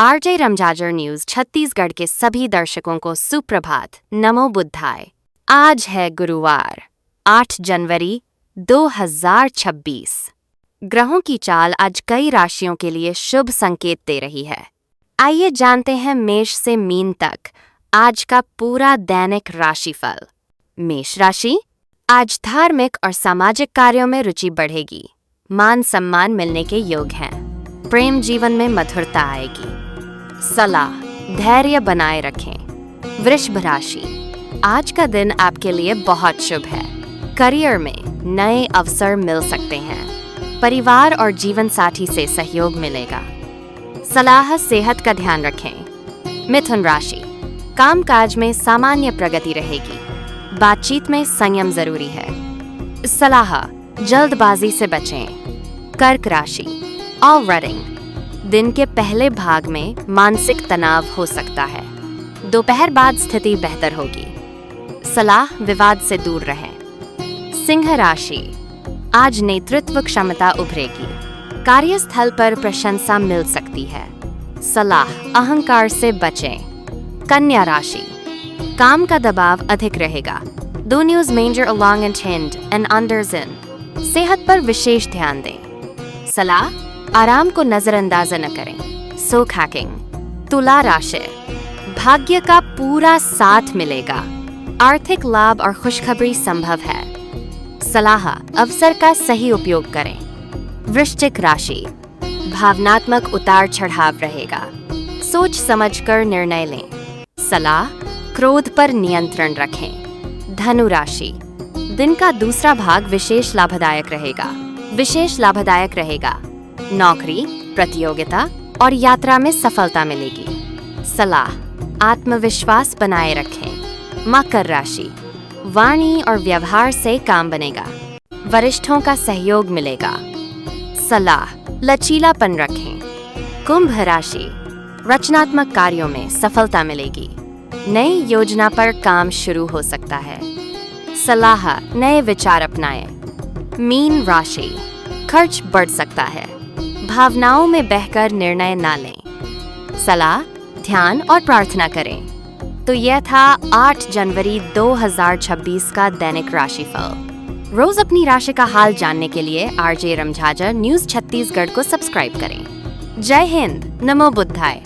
RJ रमजाजर news Chhattisgarh के सभी दर्शकों को सुप्रभात। नमो बुद्धाय। आज है गुरुवार 8 जनवरी 2026। ग्रहों की चाल आज कई राशियों के लिए शुभ संकेत दे रही है। आइए जानते हैं मेष से मीन तक आज का पूरा दैनिक राशिफल। मेष राशि, आज धार्मिक और सामाजिक कार्यों में रुचि बढ़ेगी। मान सम्मान मिलने के योग हैं। प्रेम जीवन में मधुरता आएगी। सलाह, धैर्य बनाए रखें। वृषभ राशि, आज का दिन आपके लिए बहुत शुभ है। करियर में नए अवसर मिल सकते हैं। परिवार और जीवन साथी से सहयोग मिलेगा। सलाह, सेहत का ध्यान रखें। मिथुन राशि, कामकाज में सामान्य प्रगति रहेगी। बातचीत में संयम जरूरी है। सलाह, जल्दबाजी से बचें। कर्क राशि, ऑलरेडी दिन के पहले भाग में मानसिक तनाव हो सकता है। दोपहर बाद स्थिति बेहतर होगी। सलाह, विवाद से दूर रहें। सिंह राशि, आज नेतृत्व क्षमता उभरेगी। कार्यस्थल पर प्रशंसा मिल सकती है। सलाह, अहंकार से बचें। कन्या राशि, काम का दबाव अधिक रहेगा। दो न्यूज मेजर अलोंग एंड हिंड एंड अंडर्स इन। सेहत पर विशेष ध्यान दें। सलाह, आराम को नजरअंदाज न करें। सो हैकिंग। तुला राशि, भाग्य का पूरा साथ मिलेगा। आर्थिक लाभ और खुशखबरी संभव है। सलाह, अवसर का सही उपयोग करें। वृश्चिक राशि, भावनात्मक उतार चढ़ाव रहेगा। सोच समझकर निर्णय लें। सलाह, क्रोध पर नियंत्रण रखें। धनु राशि, दिन का दूसरा भाग विशेष लाभदायक रहेगा। नौकरी, प्रतियोगिता और यात्रा में सफलता मिलेगी। सलाह, आत्मविश्वास बनाए रखें। मकर राशि, वाणी और व्यवहार से काम बनेगा। वरिष्ठों का सहयोग मिलेगा। सलाह, लचीलापन रखें। कुंभ राशि, रचनात्मक कार्यों में सफलता मिलेगी। नई योजना पर काम शुरू हो सकता है। सलाह, नए विचार अपनाएं। मीन राशि, खर्च बढ़ सकता है। भावनाओं में बहकर निर्णय ना लें। सलाह, ध्यान और प्रार्थना करें। तो यह था 8 जनवरी 2026 का दैनिक राशिफल। रोज अपनी राशि का हाल जानने के लिए आरजे रमजाजर न्यूज छत्तीसगढ़ को सब्सक्राइब करें। जय हिंद, नमो बुद्धाय।